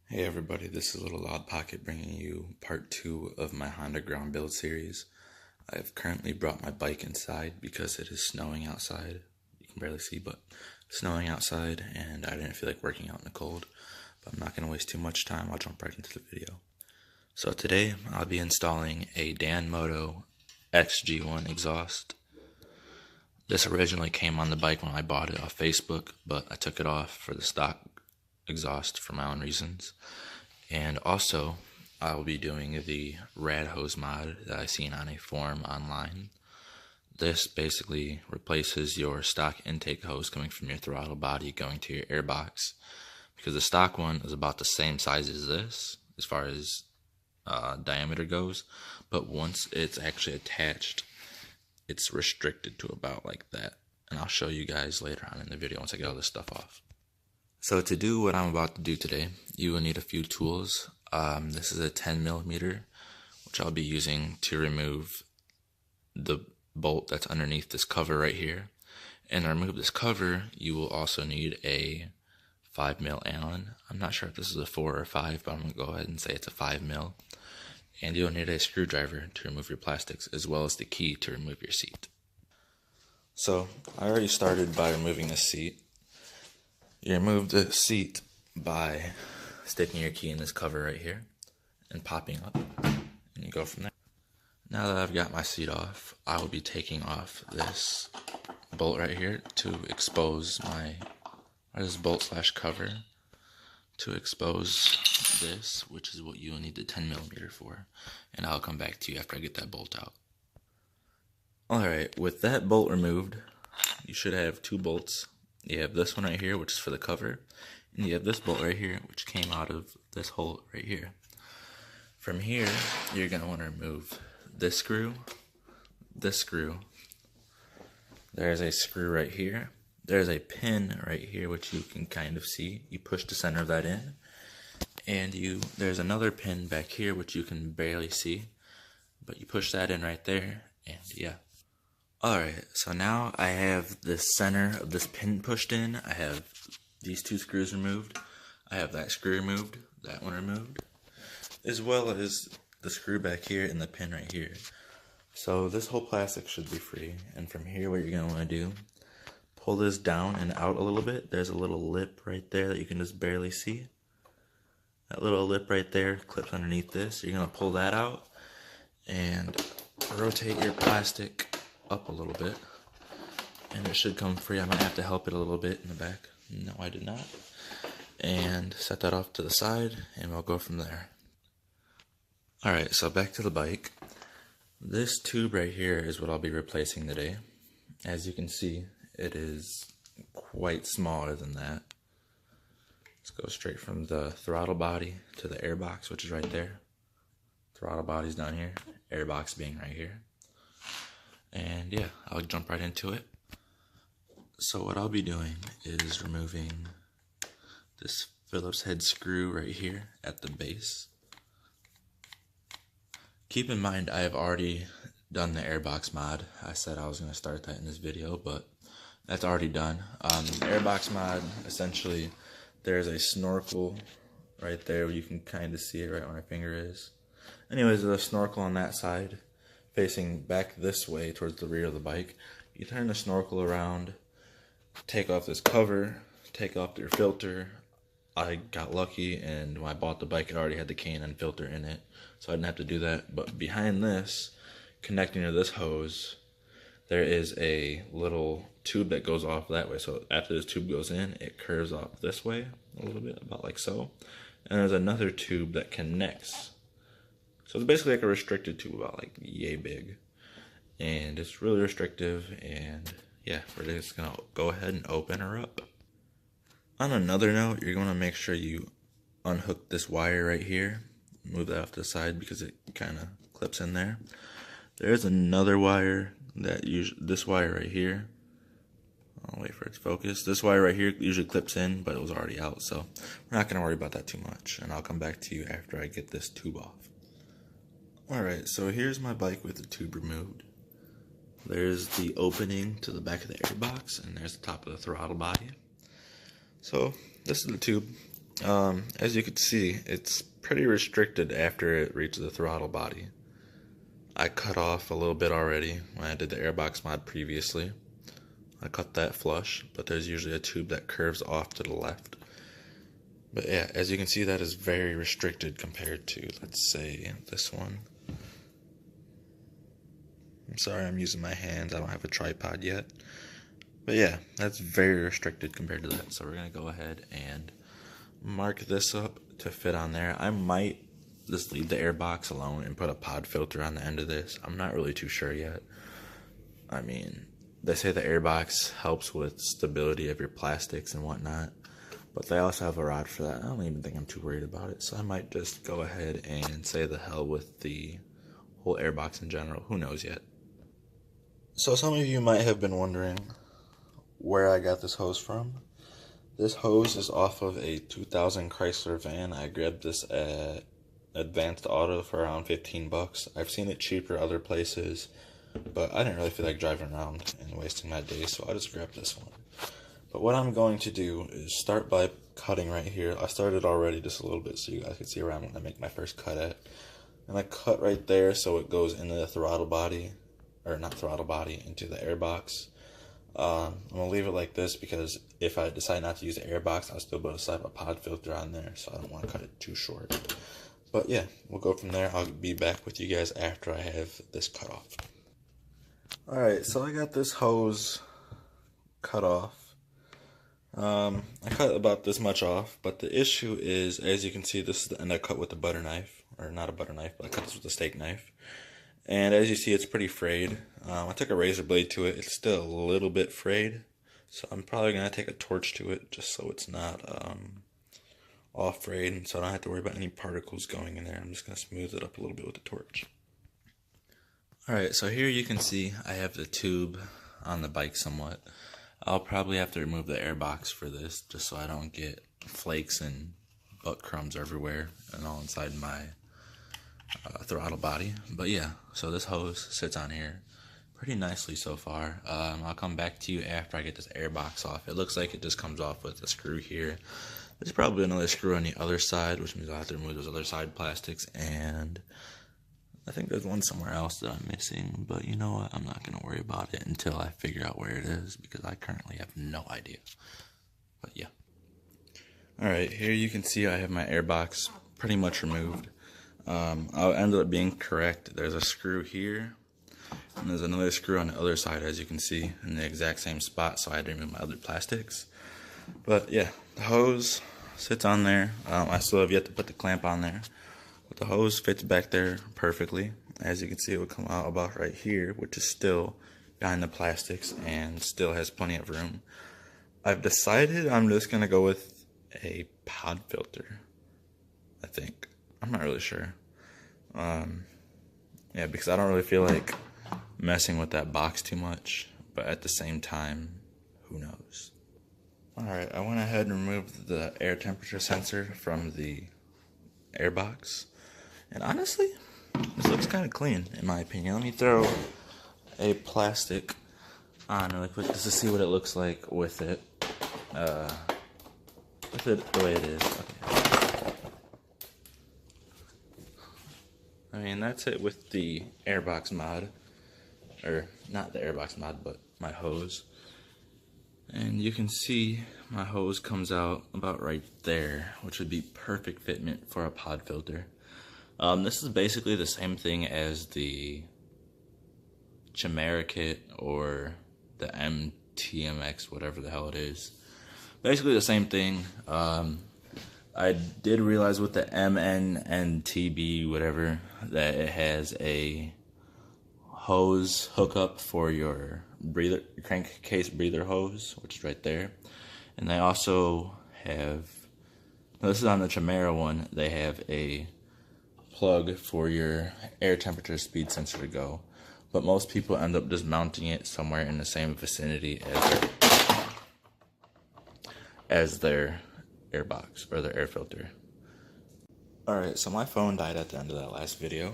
Hey everybody, this is Little Loud Pocket bringing you part 2 of my Honda ground build series. I've currently brought my bike inside because it is snowing outside. You can barely see, but snowing outside, and I didn't feel like working out in the cold. But I'm not going to waste too much time, I'll jump right into the video. So today, I'll be installing a danmoto XG1 exhaust. This originally came on the bike when I bought it off Facebook, but I took it off for the stock exhaust for my own reasons. And also, I will be doing the rad hose mod that I seen on a forum online. This basically replaces your stock intake hose coming from your throttle body going to your airbox, because the stock one is about the same size as this as far as diameter goes, but once it's actually attached, it's restricted to about like that. And I'll show you guys later on in the video once I get all this stuff off. So to do what I'm about to do today, you will need a few tools. This is a 10mm, which I'll be using to remove the bolt that's underneath this cover right here. And to remove this cover, you will also need a 5mm Allen. I'm not sure if this is a 4 or 5, but I'm going to go ahead and say it's a 5mm. And you'll need a screwdriver to remove your plastics, as well as the key to remove your seat. So I already started by removing the seat. You remove the seat by sticking your key in this cover right here and popping up, and you go from there. Now that I've got my seat off, I will be taking off this bolt right here to expose this bolt slash cover to expose this, which is what you will need the 10mm for, and I'll come back to you after I get that bolt out. Alright, with that bolt removed, you should have two bolts. You have this one right here, which is for the cover, and you have this bolt right here, which came out of this hole right here. From here, you're going to want to remove this screw, there's a screw right here, there's a pin right here, which you can kind of see. You push the center of that in, and there's another pin back here, which you can barely see, but you push that in right there, and yeah. Alright, so now I have the center of this pin pushed in. I have these two screws removed. I have that screw removed, that one removed, as well as the screw back here and the pin right here. So this whole plastic should be free. And from here, what you're going to want to do, pull this down and out a little bit. There's a little lip right there that you can just barely see. That little lip right there clips underneath this. You're going to pull that out and rotate your plastic up a little bit, and it should come free. I might have to help it a little bit in the back. No, I did not. And set that off to the side, and we'll go from there. Alright, so back to the bike. This tube right here is what I'll be replacing today. As you can see, it is quite smaller than that. Let's go straight from the throttle body to the airbox, which is right there. Throttle body's down here, airbox being right here. And yeah, I'll jump right into it. So what I'll be doing is removing this Phillips head screw right here at the base. Keep in mind, I have already done the Airbox mod. I said I was going to start that in this video, but that's already done. The Airbox mod, essentially, there's a snorkel right there. You can kind of see it right where my finger is. Anyways, there's a snorkel on that side, facing back this way towards the rear of the bike. You turn the snorkel around, take off this cover, take off your filter. I got lucky, and when I bought the bike, it already had the K&N filter in it, so I didn't have to do that. But behind this, connecting to this hose, there is a little tube that goes off that way. So after this tube goes in, it curves off this way a little bit, about like so. And there's another tube that connects. So it's basically like a restricted tube, about like yay big. And it's really restrictive, and yeah, we're just gonna go ahead and open her up. On another note, you're gonna make sure you unhook this wire right here. Move that off to the side because it kind of clips in there. There's another wire this wire right here. I'll wait for it to focus. This wire right here usually clips in, but it was already out, so we're not gonna worry about that too much. And I'll come back to you after I get this tube off. Alright, so here's my bike with the tube removed. There's the opening to the back of the airbox, and there's the top of the throttle body. So this is the tube. As you can see, it's pretty restricted after it reaches the throttle body. I cut off a little bit already when I did the Airbox mod previously. I cut that flush, but there's usually a tube that curves off to the left. But yeah, as you can see, that is very restricted compared to, let's say, this one. I'm sorry, I'm using my hands. I don't have a tripod yet. But yeah, that's very restricted compared to that. So we're going to go ahead and mark this up to fit on there. I might just leave the airbox alone and put a pod filter on the end of this. I'm not really too sure yet. I mean, they say the airbox helps with stability of your plastics and whatnot, but they also have a rod for that. I don't even think I'm too worried about it, so I might just go ahead and say the hell with the whole airbox in general. Who knows yet? So some of you might have been wondering where I got this hose from. This hose is off of a 2000 Chrysler van. I grabbed this at Advanced Auto for around 15 bucks. I've seen it cheaper other places, but I didn't really feel like driving around and wasting my day, so I just grabbed this one. But what I'm going to do is start by cutting right here. I started already just a little bit so you guys can see where I'm going to make my first cut at. And I cut right there so it goes into the throttle body, or not throttle body, into the airbox. I'm going to leave it like this because if I decide not to use the airbox, I'll still be able to slap a pod filter on there, so I don't want to cut it too short. But yeah, we'll go from there. I'll be back with you guys after I have this cut off. Alright, so I got this hose cut off. I cut about this much off, but the issue is, as you can see, this is the end I cut with the butter knife, or not a butter knife, but I cut this with a steak knife. And as you see, it's pretty frayed. I took a razor blade to it. It's still a little bit frayed, so I'm probably going to take a torch to it just so it's not all frayed, and so I don't have to worry about any particles going in there. I'm just going to smooth it up a little bit with the torch. Alright, so here you can see I have the tube on the bike somewhat. I'll probably have to remove the airbox for this just so I don't get flakes and butt crumbs everywhere and all inside my throttle body. But yeah, so this hose sits on here pretty nicely so far. I'll come back to you after I get this airbox off. It looks like it just comes off with a screw here. There's probably another screw on the other side, which means I'll have to remove those other side plastics, and I think there's one somewhere else that I'm missing, but you know what, I'm not going to worry about it until I figure out where it is, because I currently have no idea. But yeah. Alright, here you can see I have my airbox pretty much removed. I'll end up being correct. There's a screw here, and there's another screw on the other side, as you can see, in the exact same spot, so I had to remove my other plastics. But yeah, the hose sits on there. I still have yet to put the clamp on there, but the hose fits back there perfectly. As you can see, it would come out about right here, which is still behind the plastics and still has plenty of room. I've decided I'm just going to go with a pod filter, I think. I'm not really sure. Yeah, because I don't really feel like messing with that box too much, but at the same time, who knows. Alright, I went ahead and removed the air temperature sensor from the airbox, and honestly, this looks kind of clean in my opinion. Let me throw a plastic on really quick just to see what it looks like with it the way it is. Okay. I mean, that's it with the Airbox mod, or not the Airbox mod, but my hose. And you can see my hose comes out about right there, which would be perfect fitment for a pod filter. This is basically the same thing as the Chimera kit or the MTMX, whatever the hell it is. Basically the same thing. I did realize with the MNNTB, whatever, that it has a hose hookup for your breather, crankcase breather hose, which is right there. And they also have, this is on the Chimera one, they have a plug for your air temperature speed sensor to go. But most people end up just mounting it somewhere in the same vicinity as their airbox or their air filter. Alright, so my phone died at the end of that last video,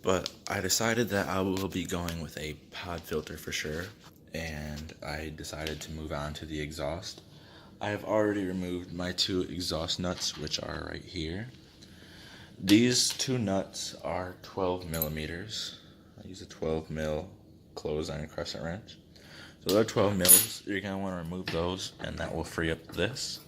but I decided that I will be going with a pod filter for sure, and I decided to move on to the exhaust. I have already removed my 2 exhaust nuts, which are right here. These 2 nuts are 12 millimeters. I use a 12 mil closed iron crescent wrench. So they're 12 mils. You're going to want to remove those, and that will free up this.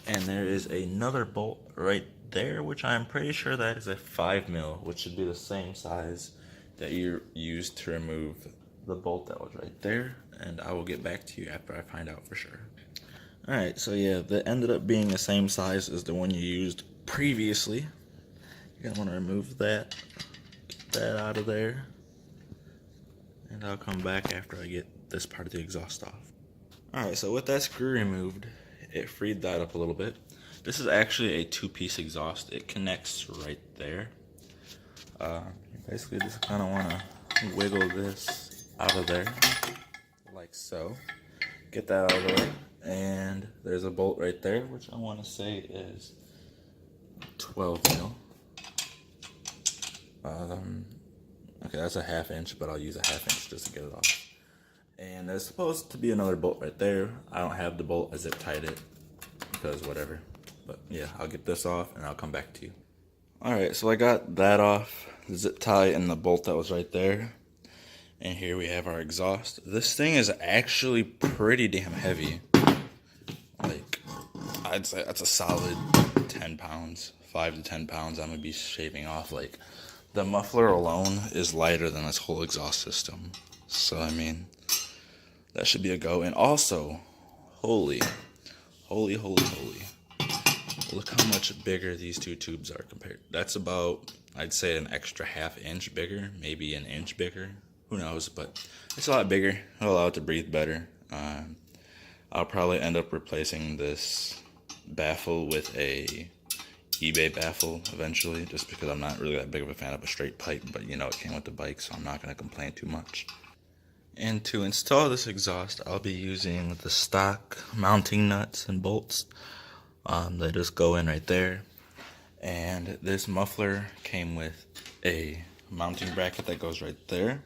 And there is another bolt right there, which I'm pretty sure that is a 5 mil, which should be the same size that you used to remove the bolt that was right there. And I will get back to you after I find out for sure. Alright, so yeah, that ended up being the same size as the one you used previously. You're gonna want to remove that, get that out of there. And I'll come back after I get this part of the exhaust off. Alright, so with that screw removed, it freed that up a little bit. This is actually a 2-piece exhaust. It connects right there. Basically just kind of want to wiggle this out of there, like so. Get that out of the way. And there's a bolt right there, which I want to say is 12 mil. Okay, that's a 1/2 inch, but I'll use a 1/2 inch just to get it off. And there's supposed to be another bolt right there. I don't have the bolt, I zip tied it because whatever. But yeah, I'll get this off and I'll come back to you. Alright, so I got that off, the zip tie and the bolt that was right there. And here we have our exhaust. This thing is actually pretty damn heavy. Like, I'd say that's a solid 10 pounds, 5 to 10 pounds I'm gonna be shaving off. Like, the muffler alone is lighter than this whole exhaust system. So, I mean, that should be a go. And also, holy. Look how much bigger these 2 tubes are compared. That's about, I'd say, an extra 1/2 inch bigger, maybe an inch bigger. Who knows, but it's a lot bigger. It'll allow it to breathe better. I'll probably end up replacing this baffle with a eBay baffle eventually, just because I'm not really that big of a fan of a straight pipe, but you know, it came with the bike, so I'm not going to complain too much. And to install this exhaust, I'll be using the stock mounting nuts and bolts. They just go in right there. And this muffler came with a mounting bracket that goes right there.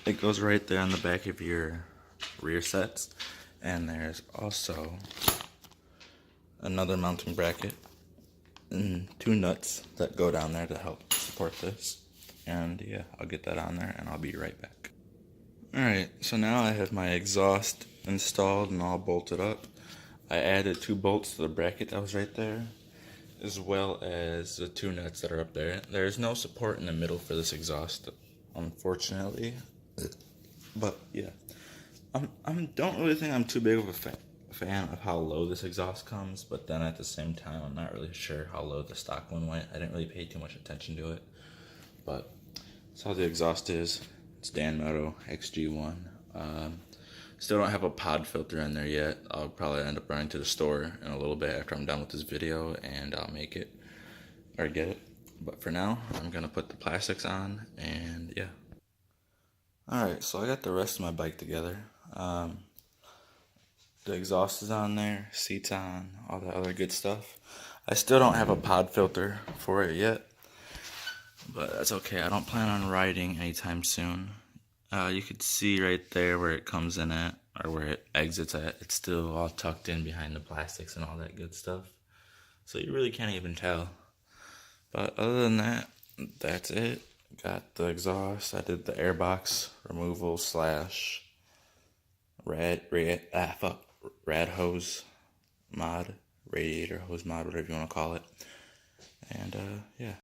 It goes right there on the back of your rear sets. And there's also another mounting bracket and 2 nuts that go down there to help support this. And yeah, I'll get that on there and I'll be right back. Alright, so now I have my exhaust installed and all bolted up. I added 2 bolts to the bracket that was right there, as well as the 2 nuts that are up there. There's no support in the middle for this exhaust, unfortunately. But yeah, I don't really think I'm too big of a fan of how low this exhaust comes, but then at the same time, I'm not really sure how low the stock one went. I didn't really pay too much attention to it, but that's how the exhaust is. It's danmoto XG1. Still don't have a pod filter in there yet. I'll probably end up running to the store in a little bit after I'm done with this video, and I'll make it, or get it. But for now, I'm gonna put the plastics on, and yeah. Alright, so I got the rest of my bike together. The exhaust is on there, seats on, all that other good stuff. I still don't have a pod filter for it yet, but that's okay. I don't plan on riding anytime soon. You could see right there where it comes in at, or where it exits at. It's still all tucked in behind the plastics and all that good stuff. So you really can't even tell. But other than that, that's it. Got the exhaust. I did the airbox removal slash rad hose mod, radiator hose mod, whatever you want to call it. And yeah.